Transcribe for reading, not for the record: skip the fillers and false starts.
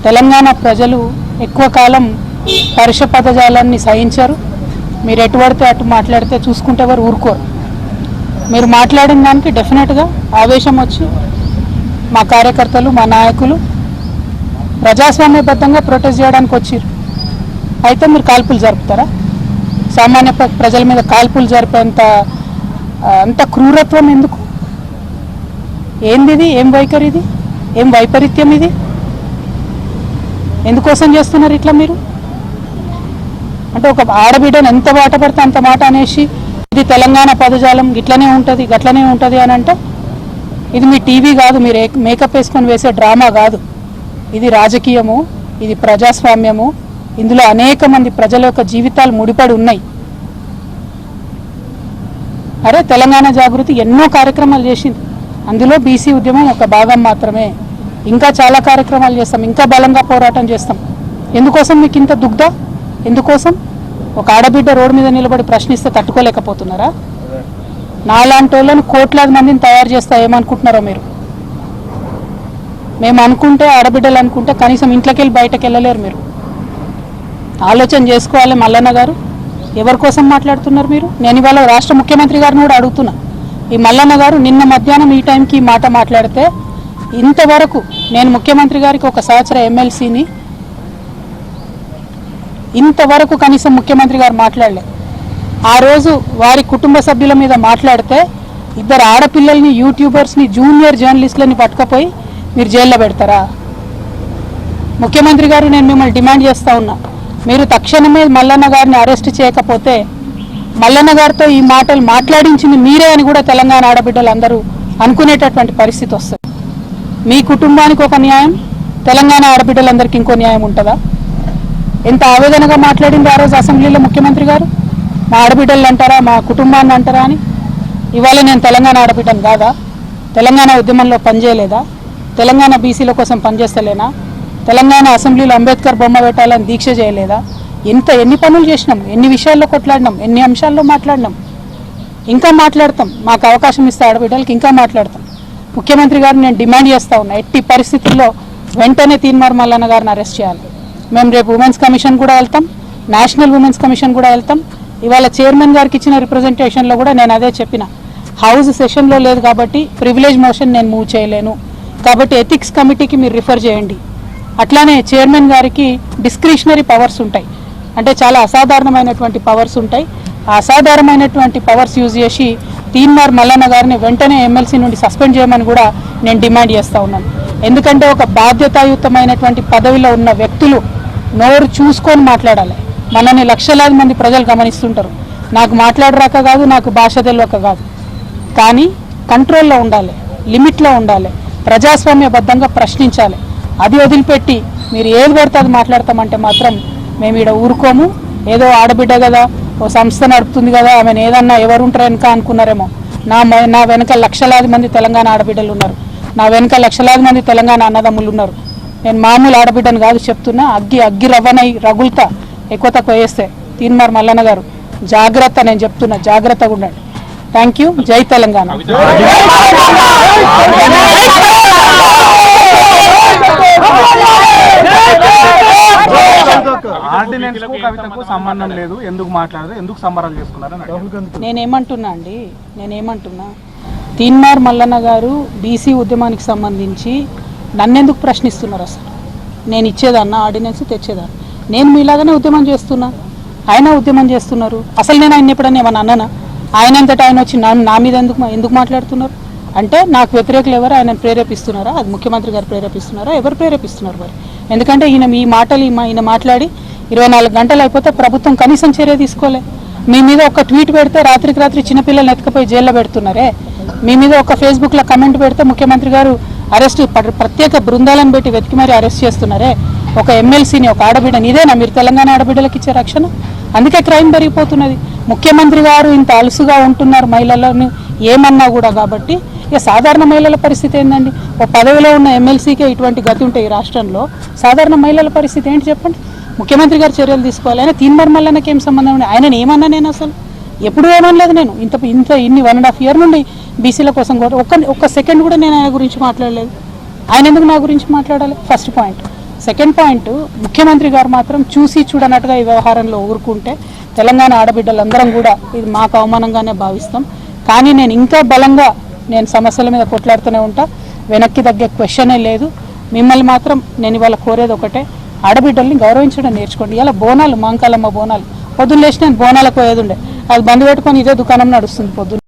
తెలంగాణ ప్రజలు ఎక్కువ కాలం పరుష పదజాలాన్ని సహించారు. మీరు ఎటు పడితే అటు మాట్లాడితే చూసుకుంటే ఎవరు ఊరుకోరు. మీరు మాట్లాడిన దానికి డెఫినెట్గా ఆవేశం వచ్చి మా కార్యకర్తలు, మా నాయకులు ప్రజాస్వామ్యబద్ధంగా ప్రొటెస్ట్ చేయడానికి వచ్చారు. అయితే మీరు కాల్పులు జరుపుతారా? సామాన్య ప్రజల మీద కాల్పులు జరిపేంత అంత క్రూరత్వం ఎందుకు? ఏంది ఇది? ఏం వైఖరి ఇది? ఏం వైపరీత్యం ఇది? ఎందుకోసం చేస్తున్నారు ఇట్లా మీరు? అంటే ఒక ఆడబిడ్డను ఎంత మాట పడితే అంత మాట అనేసి ఇది తెలంగాణ పదజాలం ఇట్లనే ఉంటుంది గట్లనే ఉంటుంది అని అంటే ఇది మీ టీవీ కాదు, మీరు మేకప్ వేసుకొని వేసే డ్రామా కాదు. ఇది రాజకీయము, ఇది ప్రజాస్వామ్యము. ఇందులో అనేక మంది ప్రజల యొక్క జీవితాలు ముడిపడి ఉన్నాయి. అరే తెలంగాణ జాగృతి ఎన్నో కార్యక్రమాలు చేసింది, అందులో బీసీ ఉద్యమం ఒక భాగం మాత్రమే. ఇంకా చాలా కార్యక్రమాలు చేస్తాం, ఇంకా బలంగా పోరాటం చేస్తాం. ఎందుకోసం మీకు ఇంత దుగ్ధ? ఎందుకోసం? ఒక ఆడబిడ్డ రోడ్డు మీద నిలబడి ప్రశ్నిస్తే తట్టుకోలేకపోతున్నారా? నాలాంటి వాళ్ళని కోట్లాది మందిని తయారు చేస్తా ఏమనుకుంటున్నారో మీరు? మేము అనుకుంటే, ఆడబిడ్డలు అనుకుంటే కనీసం ఇంట్లోకి వెళ్ళి బయటకు వెళ్ళలేరు. మీరు ఆలోచన చేసుకోవాలి. మల్లన్న గారు ఎవరి కోసం మాట్లాడుతున్నారు మీరు? నేను ఇవాళ రాష్ట్ర ముఖ్యమంత్రి గారిని కూడా అడుగుతున్నా. ఈ మల్లన్న గారు నిన్న మధ్యాహ్నం ఈ టైంకి ఈ మాట మాట్లాడితే ఇంతవరకు నేను ముఖ్యమంత్రి గారికి ఒక సహచర ఎమ్మెల్సీని ఇంతవరకు కనీసం ముఖ్యమంత్రి గారు మాట్లాడలే. ఆ రోజు వారి కుటుంబ సభ్యుల మీద మాట్లాడితే ఇద్దరు ఆడపిల్లల్ని, యూట్యూబర్స్ని, జూనియర్ జర్నలిస్టులని పట్టుకపోయి మీరు జైల్లో పెడతారా? ముఖ్యమంత్రి గారు నేను మిమ్మల్ని డిమాండ్ చేస్తూ ఉన్నా, మీరు తక్షణమే మల్లన్న గారిని అరెస్ట్ చేయకపోతే మల్లన్న గారితో ఈ మాటలు మాట్లాడించింది మీరే అని కూడా తెలంగాణ ఆడబిడ్డలు అందరూ అనుకునేటటువంటి పరిస్థితి వస్తుంది. మీ కుటుంబానికి ఒక న్యాయం, తెలంగాణ ఆడబిడ్డలందరికీ ఇంకో న్యాయం ఉంటుందా? ఎంత ఆవేదనగా మాట్లాడింది ఆ రోజు అసెంబ్లీలో ముఖ్యమంత్రి గారు. మా ఆడబిడ్డలు అంటారా, మా కుటుంబాన్ని అంటారా అని. ఇవాళ నేను తెలంగాణ ఆడబిడ్డను కాదా? తెలంగాణ ఉద్యమంలో పనిచేయలేదా? తెలంగాణ బీసీల కోసం పనిచేస్తలేనా? తెలంగాణ అసెంబ్లీలో అంబేద్కర్ బొమ్మ పెట్టాలని దీక్ష చేయలేదా? ఎన్ని పనులు చేసినాం, ఎన్ని విషయాల్లో కొట్లాడినాం, ఎన్ని అంశాల్లో మాట్లాడినాం. ఇంకా మాట్లాడతాం. మాకు అవకాశం ఇస్తే ఆడబిడ్డలకి ఇంకా మాట్లాడతాం. ముఖ్యమంత్రి గారిని నేను డిమాండ్ చేస్తూ ఉన్నా, ఎట్టి పరిస్థితుల్లో వెంటనే తీన్మార్ మల్లన్న గారిని అరెస్ట్ చేయాలి. మేము రేపు ఉమెన్స్ కమిషన్ కూడా వెళ్తాం, నేషనల్ ఉమెన్స్ కమిషన్ కూడా వెళ్తాం. ఇవాళ చైర్మన్ గారికి ఇచ్చిన రిప్రజెంటేషన్లో కూడా నేను అదే చెప్పిన, హౌస్ సెషన్లో లేదు కాబట్టి ప్రివిలేజ్ మోషన్ నేను మూవ్ చేయలేను, కాబట్టి ఎథిక్స్ కమిటీకి మీరు రిఫర్ చేయండి. అట్లానే చైర్మన్ గారికి డిస్క్రిషనరీ పవర్స్ ఉంటాయి, అంటే చాలా అసాధారణమైనటువంటి పవర్స్ ఉంటాయి. ఆ అసాధారణమైనటువంటి పవర్స్ యూజ్ చేసి తీన్మార్ మల్లన్న గారిని వెంటనే ఎమ్మెల్సీ నుండి సస్పెండ్ చేయమని కూడా నేను డిమాండ్ చేస్తూ ఉన్నాను. ఎందుకంటే ఒక బాధ్యతాయుతమైనటువంటి పదవిలో ఉన్న వ్యక్తులు నోరు చూసుకొని మాట్లాడాలి. మనని లక్షలాది మంది ప్రజలు గమనిస్తుంటారు. నాకు మాట్లాడరాక కాదు, నాకు భాష తెలియక కాదు, కానీ కంట్రోల్లో ఉండాలి, లిమిట్లో ఉండాలి, ప్రజాస్వామ్యబద్ధంగా ప్రశ్నించాలి. అది వదిలిపెట్టి మీరు ఏది పడితే అది మాట్లాడతామంటే మాత్రం మేము ఈడ ఊరుకోము. ఏదో ఆడబిడ్డ కదా, ఓ సంస్థ నడుపుతుంది కదా, ఆమెను ఏదన్నా ఎవరుంటారు వెనక అనుకున్నారేమో. నా వెనక లక్షలాది మంది తెలంగాణ ఆడబిడ్డలు ఉన్నారు, నా వెనక లక్షలాది మంది తెలంగాణ అన్నదమ్ములు ఉన్నారు. నేను మామూలు ఆడబిడ్డను కాదు చెప్తున్నా. అగ్గి రవ్వనై రగులుతా ఎక్కువ తక్కువ వేస్తే. తీన్మార్ మల్లన్న గారు జాగ్రత్త, నేను చెప్తున్నా, జాగ్రత్తగా ఉండండి. Thank you. జై తెలంగాణ. ఆర్డినెన్స్ కు కవితకు సంబంధం లేదు, ఎందుకు మాట్లాడదు, ఎందుకు సంబరాలు చేసుకున్నారు? నేనేమంటున్నా, తీన్మార్ మల్లన్న గారు బీసీ ఉద్యమానికి సంబంధించి నన్నెందుకు ప్రశ్నిస్తున్నారు? అసలు నేను ఇచ్చేదాన్నా ఆర్డినెన్స్, తెచ్చేదాన్ని? నేను మీలాగానే ఉద్యమం చేస్తున్నా, ఆయన ఉద్యమం చేస్తున్నారు. అసలు నేను ఆయన ఎప్పుడన్నా ఏమన్నా అన్నానా? ఆయన అంతటా ఆయన వచ్చి నా మీద ఎందుకు మాట్లాడుతున్నారు అంటే నాకు వ్యతిరేకులు ఎవరు ఆయన ప్రేరేపిస్తున్నారా? అది ముఖ్యమంత్రి గారు ప్రేరేపిస్తున్నారా? ఎవరు ప్రేరేపిస్తున్నారు మరి? ఎందుకంటే ఈయన మాట్లాడి 24 గంటలు అయిపోతే ప్రభుత్వం కనీసం చర్య తీసుకోలే. మీ మీద ఒక ట్వీట్ పెడితే రాత్రికి రాత్రి చిన్నపిల్లల్ని ఎత్తుకపోయి జైల్లో పెడుతున్నారే. మీ మీద ఒక ఫేస్బుక్లో కమెంట్ పెడితే ముఖ్యమంత్రి గారు అరెస్ట్ ప్రత్యేక బృందాలను పెట్టి వెతికి మరి అరెస్ట్ చేస్తున్నారే. ఒక ఎమ్మెల్సీని, ఒక ఆడబిడ్డని, ఇదేనా మీరు తెలంగాణ ఆడబిడ్డలకు ఇచ్చే రక్షణ? అందుకే క్రైమ్ పెరిగిపోతున్నది. ముఖ్యమంత్రి గారు ఇంత అలుసుగా ఉంటున్నారు మహిళలను ఏమన్నా కూడా. కాబట్టి ఇక సాధారణ మహిళల పరిస్థితి ఏందండి? ఒక పదవిలో ఉన్న ఎమ్మెల్సీకే ఇటువంటి గతి ఉంటే ఈ రాష్ట్రంలో సాధారణ మహిళల పరిస్థితి ఏంటి చెప్పండి? ముఖ్యమంత్రి గారు చర్యలు తీసుకోవాలి. ఆయన తీన్మార్ మల్లన్నకి ఏం సంబంధం ఉంది? ఆయన ఏమన్నా నేను అసలు ఎప్పుడు ఏమనలేదు. నేను ఇన్ని 1.5 years నుండి బీసీల కోసం ఒక్క సెకండ్ కూడా నేను ఆయన గురించి మాట్లాడలేదు. ఆయన ఎందుకు నా గురించి మాట్లాడాలి? First point. సెకండ్ పాయింట్, ముఖ్యమంత్రి గారు మాత్రం చూసి చూడనట్టుగా ఈ వ్యవహారంలో ఊరుకుంటే తెలంగాణ ఆడబిడ్డలందరం కూడా ఇది మాకు అవమానంగానే భావిస్తాం. కానీ నేను ఇంకా బలంగా నేను సమస్యల మీద కొట్లాడుతూనే ఉంటా, వెనక్కి తగ్గే క్వశ్చనే లేదు. మిమ్మల్ని మాత్రం నేను ఇవాళ కోరేది ఒకటే, ఆడబిడ్డల్ని గౌరవించడం నేర్చుకోండి. ఇలా బోనాలు, మాంకాలమ్మ బోనాలు పొద్దున్న లేచి నేను బోనాలకు పోయేది ఉండే, అది బంద్ పెట్టుకొని ఇదే దుకాణం నడుస్తుంది పొద్దున్న.